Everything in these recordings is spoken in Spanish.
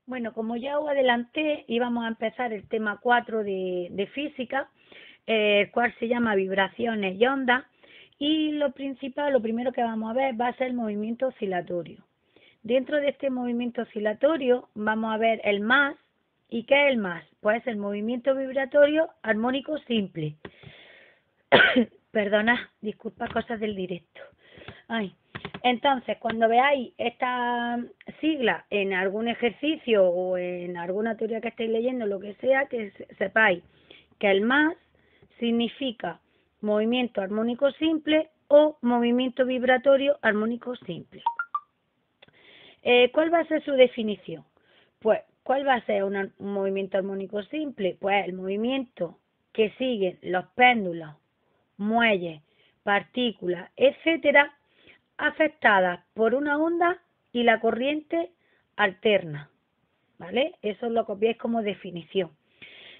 Bueno, como ya os adelanté, íbamos a empezar el tema 4 de física, el cual se llama vibraciones y ondas, y lo principal, lo primero que vamos a ver va a ser el movimiento oscilatorio. Dentro de este movimiento oscilatorio vamos a ver el más. ¿Y qué es el más? Pues es el movimiento vibratorio armónico simple. Perdonad, disculpa, cosas del directo. Ay. Entonces, cuando veáis esta sigla en algún ejercicio o en alguna teoría que estéis leyendo, lo que sea, que sepáis que el más significa movimiento armónico simple o movimiento vibratorio armónico simple. ¿Cuál va a ser su definición? Pues, ¿cuál va a ser un movimiento armónico simple? Pues el movimiento que siguen los péndulos, muelles, partículas, etcétera, afectadas por una onda y la corriente alterna, ¿vale? Eso lo copiáis como definición.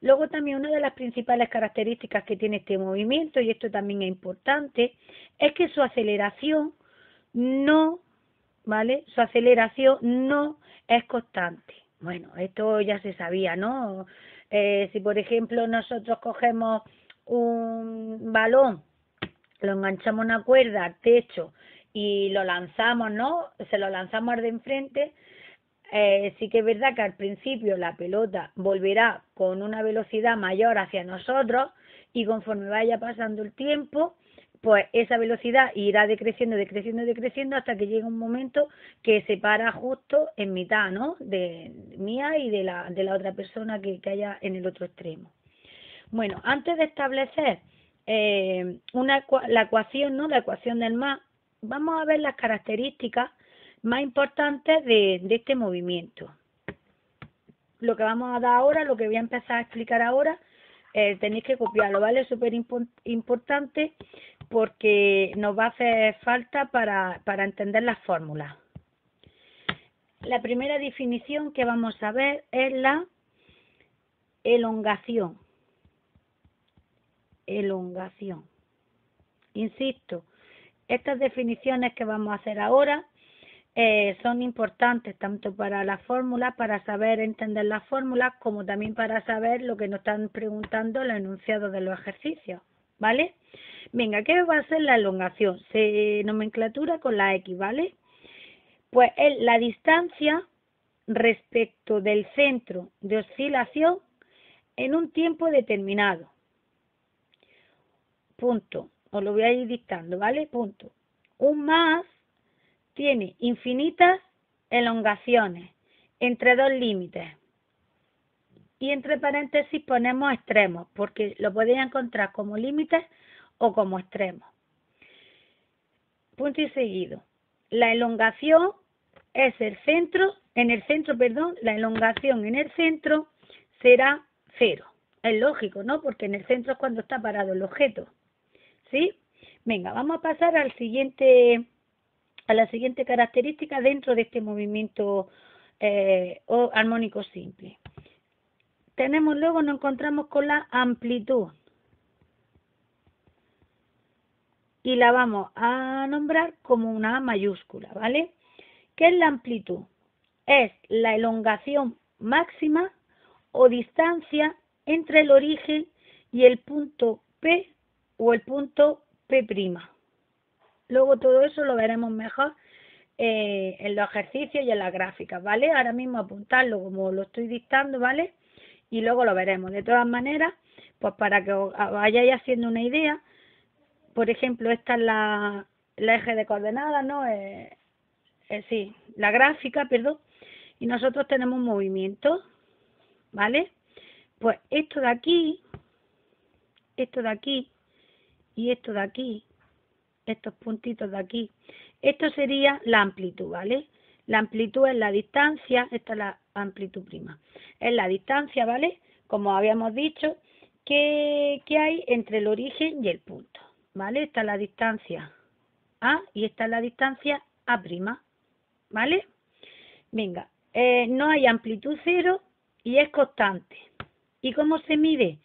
Luego también una de las principales características que tiene este movimiento, y esto también es importante, es que su aceleración no, ¿vale? Su aceleración no es constante. Bueno, esto ya se sabía, ¿no? Si por ejemplo nosotros cogemos un balón, lo enganchamos a una cuerda al techo y lo lanzamos, ¿no? Se lo lanzamos al de enfrente. Sí que es verdad que al principio la pelota volverá con una velocidad mayor hacia nosotros y conforme vaya pasando el tiempo, pues esa velocidad irá decreciendo, decreciendo, decreciendo hasta que llega un momento que se para justo en mitad, ¿no? De mía y de la otra persona que haya en el otro extremo. Bueno, antes de establecer la ecuación, ¿no? La ecuación del más, vamos a ver las características más importantes de este movimiento. Lo que vamos a dar ahora, lo que voy a empezar a explicar ahora, tenéis que copiarlo, ¿vale? Es súper importante porque nos va a hacer falta para entender las fórmulas. La primera definición que vamos a ver es la elongación. Elongación. Insisto, estas definiciones que vamos a hacer ahora son importantes tanto para las fórmulas, para saber entender las fórmulas, como también para saber lo que nos están preguntando los enunciados de los ejercicios, ¿vale? Venga, ¿qué va a ser la elongación? Se nomenclatura con la X, ¿vale? Pues es la distancia respecto del centro de oscilación en un tiempo determinado. Punto. Os lo voy a ir dictando, ¿vale? Punto. Un más tiene infinitas elongaciones entre dos límites. Y entre paréntesis ponemos extremos, porque lo podéis encontrar como límites o como extremos. Punto y seguido. La elongación es la elongación en el centro será 0. Es lógico, ¿no? Porque en el centro es cuando está parado el objeto. ¿Sí? Venga, vamos a pasar a la siguiente característica dentro de este movimiento armónico simple. Luego nos encontramos con la amplitud. Y la vamos a nombrar como una A mayúscula, ¿vale? ¿Qué es la amplitud? Es la elongación máxima o distancia entre el origen y el punto P o el punto P'. Luego todo eso lo veremos mejor en los ejercicios y en las gráficas, ¿vale? Ahora mismo apuntarlo como lo estoy dictando, ¿vale? Y luego lo veremos. De todas maneras, pues para que os vayáis haciendo una idea, por ejemplo, esta es la eje de coordenadas, ¿no? Sí, la gráfica, perdón, y nosotros tenemos un movimiento, ¿vale? Pues esto de aquí y esto de aquí, estos puntitos de aquí, esto sería la amplitud, ¿vale? La amplitud es la distancia, esta es la amplitud prima, es la distancia, ¿vale? Como habíamos dicho, que hay entre el origen y el punto, ¿vale? Esta es la distancia A y esta es la distancia A', ¿vale? Venga, no hay amplitud cero y es constante. ¿Y cómo se mide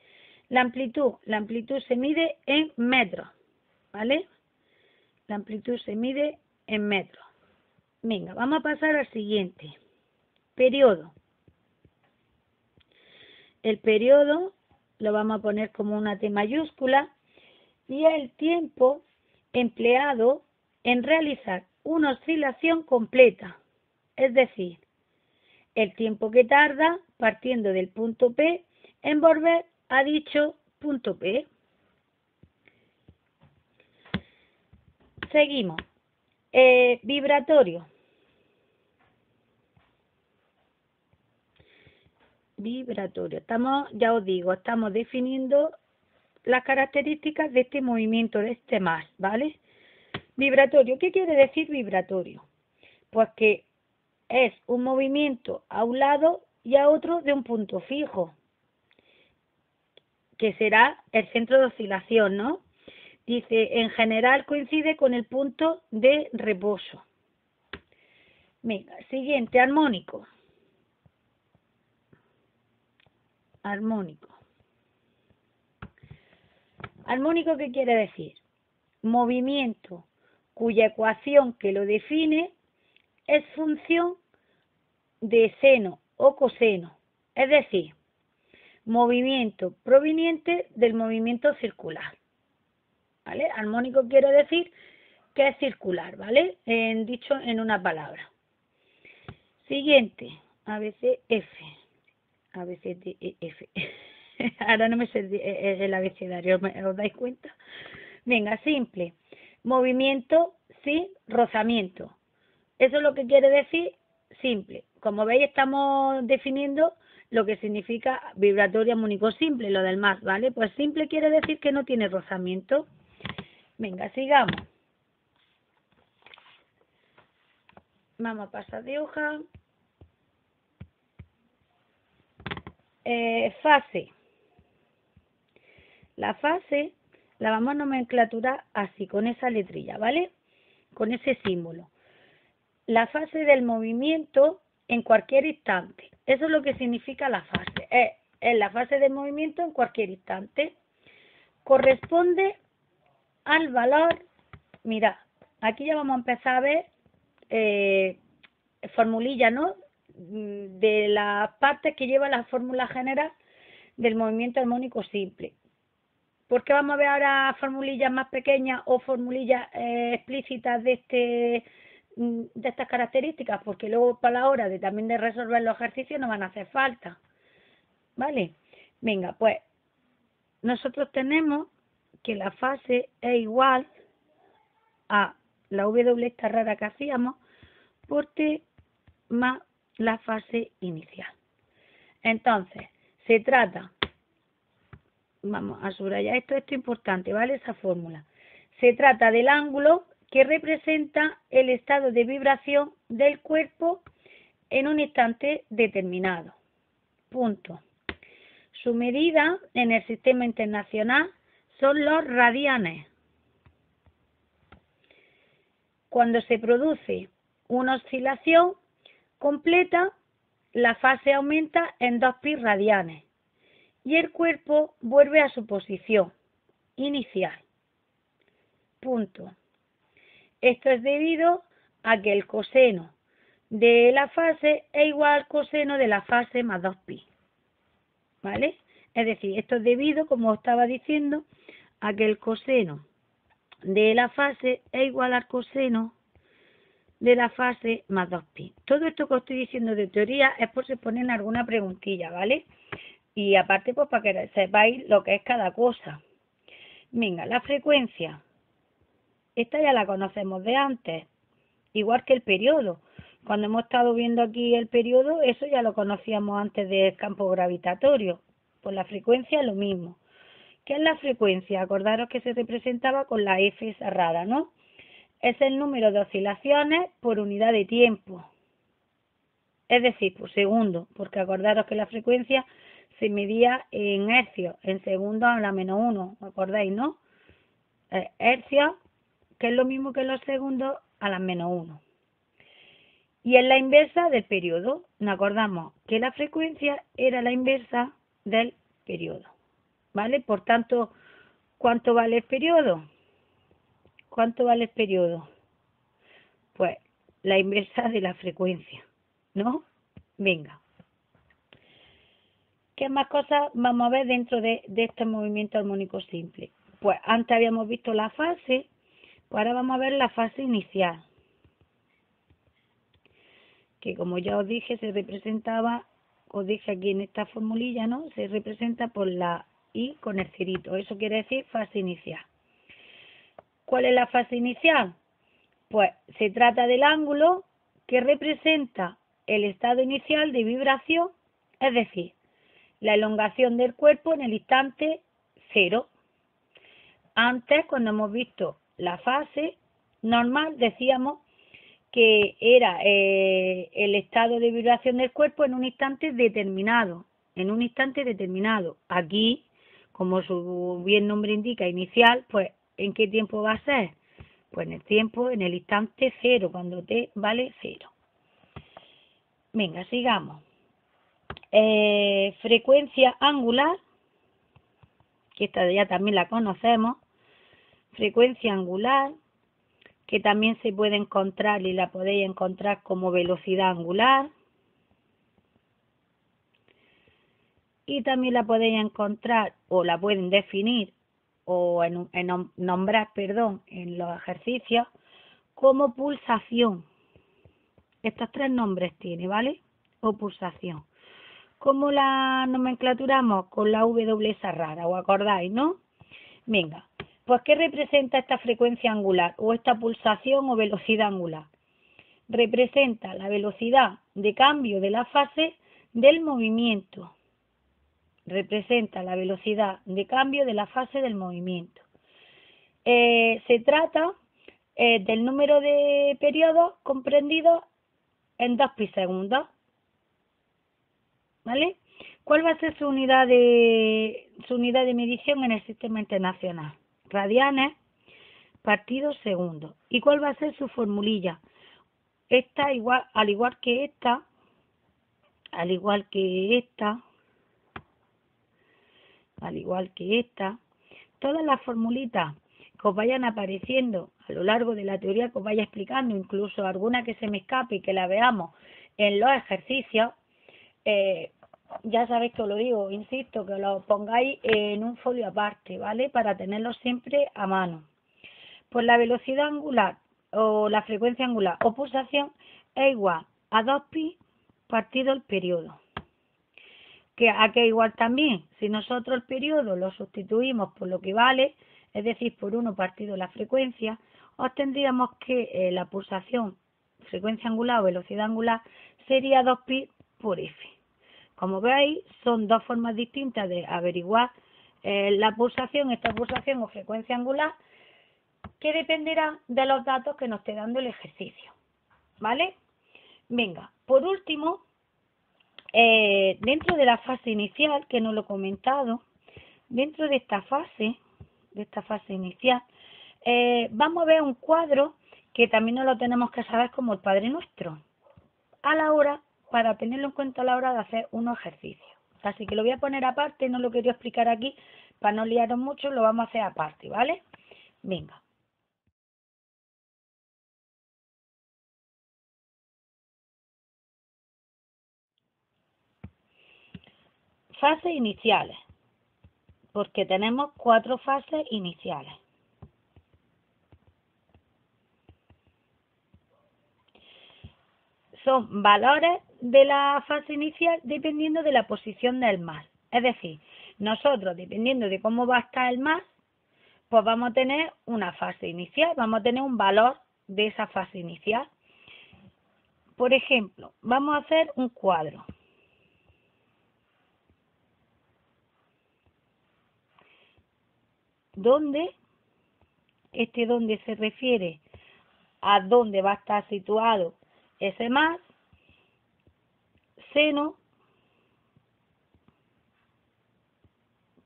la amplitud? La amplitud se mide en metros, ¿vale? La amplitud se mide en metros. Venga, vamos a pasar al siguiente. Periodo. el periodo lo vamos a poner como una T mayúscula y el tiempo empleado en realizar una oscilación completa, es decir, el tiempo que tarda partiendo del punto P en volver a dicho punto P. Seguimos. Vibratorio. Vibratorio. Ya os digo, estamos definiendo las características de este movimiento, de este más, ¿vale? Vibratorio. ¿Qué quiere decir vibratorio? Pues que es un movimiento a un lado y a otro de un punto fijo, que será el centro de oscilación, ¿no? Dice, en general coincide con el punto de reposo. Venga, siguiente, armónico. Armónico. Armónico, ¿qué quiere decir? Movimiento cuya ecuación que lo define es función de seno o coseno, es decir, movimiento proveniente del movimiento circular, ¿vale? Armónico quiere decir que es circular, ¿vale? Dicho en una palabra. Siguiente, ABCF, ABCDEF. Ahora no me sé el abecedario, ¿os dais cuenta? Venga, simple. Movimiento sin rozamiento. Eso es lo que quiere decir simple. Como veis, estamos definiendo lo que significa vibratorio armónico simple, lo del más, ¿vale? Pues simple quiere decir que no tiene rozamiento. Venga, sigamos. Vamos a pasar de hoja. Fase. La fase la vamos a nomenclaturar así, con esa letrilla, ¿vale? Con ese símbolo. La fase del movimiento en cualquier instante. Eso es lo que significa la fase. Es la fase del movimiento en cualquier instante. Corresponde al valor, mirad, aquí ya vamos a empezar a ver formulilla, ¿no? De las partes que lleva la fórmula general del movimiento armónico simple. ¿Por qué vamos a ver ahora formulillas más pequeñas o formulillas explícitas de estas características? Porque luego para la hora también de resolver los ejercicios no van a hacer falta, ¿vale? Venga, pues nosotros tenemos que la fase es igual a la W esta rara que hacíamos por T más la fase inicial. Entonces, se trata, vamos a subrayar esto es importante, ¿vale? Esa fórmula. Se trata del ángulo que representa el estado de vibración del cuerpo en un instante determinado. Punto. Su medida en el sistema internacional son los radianes. Cuando se produce una oscilación completa, la fase aumenta en 2 pi radianes y el cuerpo vuelve a su posición inicial. Punto. Esto es debido a que el coseno de la fase es igual al coseno de la fase más 2 pi. ¿Vale? Es decir, esto es debido, como os estaba diciendo, a que el coseno de la fase es igual al coseno de la fase más 2 pi. Todo esto que os estoy diciendo de teoría es por si ponen alguna preguntilla, ¿vale? Y aparte, pues para que sepáis lo que es cada cosa. Venga, la frecuencia. Esta ya la conocemos de antes, igual que el periodo. Cuando hemos estado viendo aquí el periodo, eso ya lo conocíamos antes del campo gravitatorio. Pues la frecuencia es lo mismo. ¿Qué es la frecuencia? Acordaros que se representaba con la F esa rara, ¿no? Es el número de oscilaciones por unidad de tiempo. Es decir, por segundo, porque acordaros que la frecuencia se medía en hercios, en segundos a la menos 1, ¿acordáis, no? Hercios, que es lo mismo que los segundos a la menos 1. Y es la inversa del periodo. Nos acordamos que la frecuencia era la inversa del periodo, ¿vale? Por tanto, ¿cuánto vale el periodo? ¿Cuánto vale el periodo? Pues la inversa de la frecuencia, ¿no? Venga. ¿qué más cosas vamos a ver dentro de este movimiento armónico simple? Pues antes habíamos visto la fase, pues ahora vamos a ver la fase inicial, que como ya os dije, se representaba, os dije aquí en esta formulilla, ¿no? Se representa por la I con el cirito, eso quiere decir fase inicial. ¿Cuál es la fase inicial? Pues se trata del ángulo que representa el estado inicial de vibración, es decir, la elongación del cuerpo en el instante cero. Antes, cuando hemos visto la fase normal, decíamos que era el estado de vibración del cuerpo en un instante determinado, Aquí, como su bien nombre indica, inicial, pues ¿en qué tiempo va a ser? Pues en el tiempo, en el instante cero, cuando t vale 0. Venga, sigamos. Frecuencia angular, que esta ya también la conocemos. Frecuencia angular, que también se puede encontrar y la podéis encontrar como velocidad angular. Y también la podéis encontrar o la pueden definir o nombrar, en los ejercicios como pulsación. Estos 3 nombres tiene, ¿vale? O pulsación. ¿Cómo la nomenclaturamos? Con la W esa rara, ¿os acordáis, no? Venga, pues ¿qué representa esta frecuencia angular o esta pulsación o velocidad angular? Representa la velocidad de cambio de la fase del movimiento. Representa la velocidad de cambio de la fase del movimiento. Se trata del número de periodos comprendidos en 2 pi-segundos. ¿Vale? ¿Cuál va a ser su unidad de medición en el sistema internacional? Radianes partidos segundos. ¿Y cuál va a ser su formulilla? Esta igual, al igual que esta, todas las formulitas que os vayan apareciendo a lo largo de la teoría que os vaya explicando, incluso alguna que se me escape y que la veamos en los ejercicios, ya sabéis que os lo digo, insisto, que lo pongáis en un folio aparte, ¿vale? Para tenerlo siempre a mano. Pues la velocidad angular o la frecuencia angular o pulsación es igual a 2pi partido el periodo. ¿A qué igual también? Si nosotros el periodo lo sustituimos por lo que vale, es decir, por 1 partido la frecuencia, obtendríamos que la pulsación, frecuencia angular o velocidad angular, sería 2pi por f. Como veis, son 2 formas distintas de averiguar esta pulsación o frecuencia angular, que dependerá de los datos que nos esté dando el ejercicio. ¿Vale? Venga, por último, dentro de la fase inicial, que no lo he comentado, dentro de esta fase inicial, vamos a ver un cuadro que también nos lo tenemos que saber como el Padre Nuestro, para tenerlo en cuenta a la hora de hacer unos ejercicios. Así que lo voy a poner aparte, no lo quería explicar aquí, para no liaros mucho, lo vamos a hacer aparte, ¿vale? Venga. Fases iniciales, porque tenemos 4 fases iniciales. Son valores de la fase inicial dependiendo de la posición del más. Es decir, nosotros, dependiendo de cómo va a estar el más, pues vamos a tener una fase inicial, vamos a tener un valor de esa fase inicial. Por ejemplo, vamos a hacer un cuadro. Donde se refiere a dónde va a estar situado ese más, seno,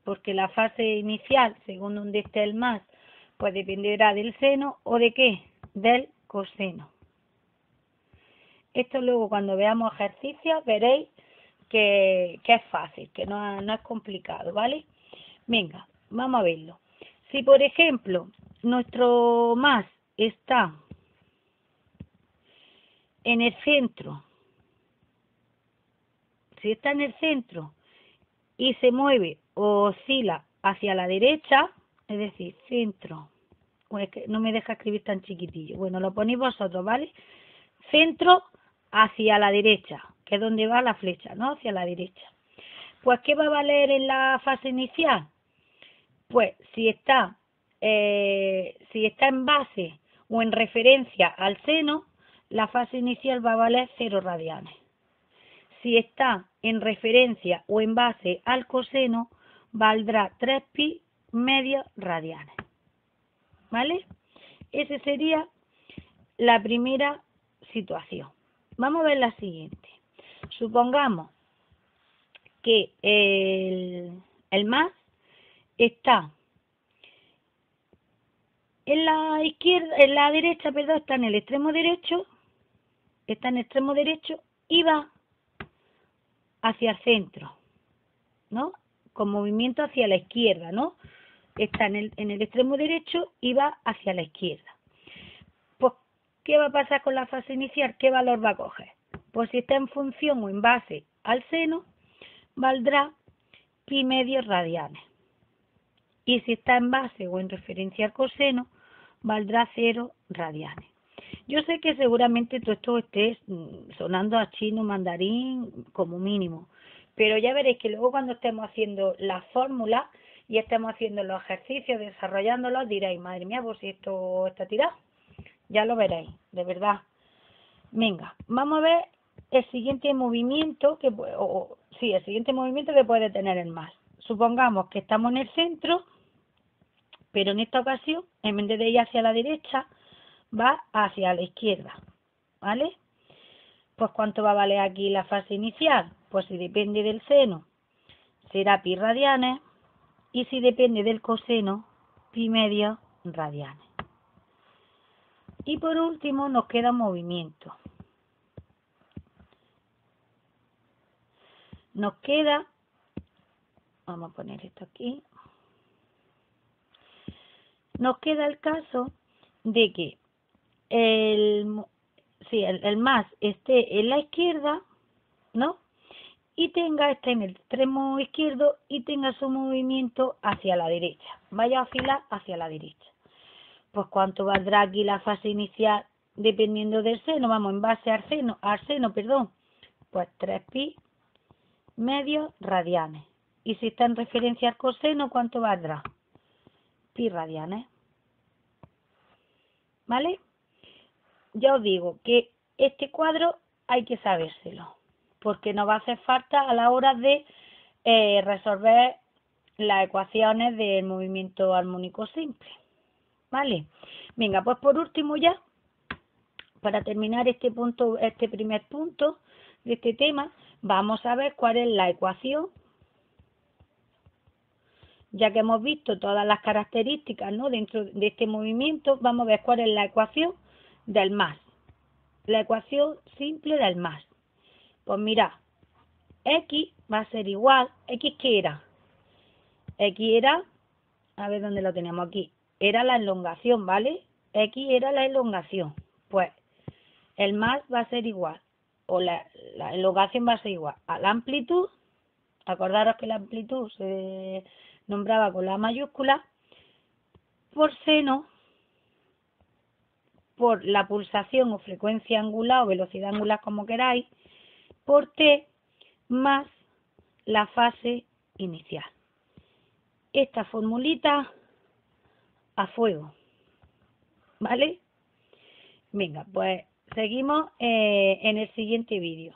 porque la fase inicial, según donde esté el más, pues dependerá del seno o de qué, del coseno. Esto luego cuando veamos ejercicios veréis que es fácil, que no es complicado, ¿vale? Venga, vamos a verlo. Si por ejemplo nuestro más está en el centro, si está en el centro y se mueve o oscila hacia la derecha, es decir, centro, pues que no me deja escribir tan chiquitillo, bueno, lo ponéis vosotros, ¿vale? Centro hacia la derecha, que es donde va la flecha, ¿no? Hacia la derecha. Pues, ¿qué va a valer en la fase inicial? Pues, si está en base o en referencia al seno, la fase inicial va a valer 0 radianes. Si está en referencia o en base al coseno, valdrá 3pi medios radianes. ¿Vale? Esa sería la primera situación. Vamos a ver la siguiente. Supongamos que el más está en la izquierda, en la derecha, perdón, está en el extremo derecho, y va hacia el centro, ¿no? Con movimiento hacia la izquierda, ¿no? Está en el extremo derecho y va hacia la izquierda. Pues, ¿qué va a pasar con la fase inicial? ¿Qué valor va a coger? Pues si está en función o en base al seno, valdrá pi medios radianes. Y si está en base o en referencia al coseno, valdrá 0 radianes. Yo sé que seguramente todo esto esté sonando a chino mandarín como mínimo, pero ya veréis que luego cuando estemos haciendo las fórmulas y estemos haciendo los ejercicios, desarrollándolos, diréis, madre mía, pues si esto está tirado. Ya lo veréis, de verdad. Venga, vamos a ver el siguiente movimiento que puede tener el más. Supongamos que estamos en el centro, pero en esta ocasión, en vez de ir hacia la derecha, va hacia la izquierda, ¿vale? Pues, ¿cuánto va a valer aquí la fase inicial? Pues si depende del seno, será pi radianes, y si depende del coseno, pi medios radianes. Y por último nos queda movimiento. Nos queda, vamos a poner esto aquí, nos queda el caso de que el más esté en la izquierda, ¿no? Y esté en el extremo izquierdo y tenga su movimiento hacia la derecha. Vaya a oscilar hacia la derecha. Pues, ¿cuánto valdrá aquí la fase inicial dependiendo del seno? Vamos, en base al seno, pues 3pi medios radianes. Y si está en referencia al coseno, ¿cuánto valdrá? Pi radianes. ¿Vale? Ya os digo que este cuadro hay que sabérselo, porque nos va a hacer falta a la hora de resolver las ecuaciones del movimiento armónico simple. ¿Vale? Venga, pues por último ya, para terminar este primer punto de este tema, vamos a ver cuál es la ecuación, ya que hemos visto todas las características, ¿no?, dentro de este movimiento. Vamos a ver cuál es la ecuación del más, la ecuación simple del más. Pues mirad, x va a ser igual, ¿x qué era? X era, a ver dónde lo tenemos aquí, era la elongación, ¿vale? X era la elongación. Pues el más va a ser igual, o la elongación va a ser igual a la amplitud. Acordaros que la amplitud se nombraba con la mayúscula, por seno, por la pulsación o frecuencia angular o velocidad angular, como queráis, por t más la fase inicial. Esta formulita a fuego, ¿vale? Venga, pues seguimos en el siguiente vídeo.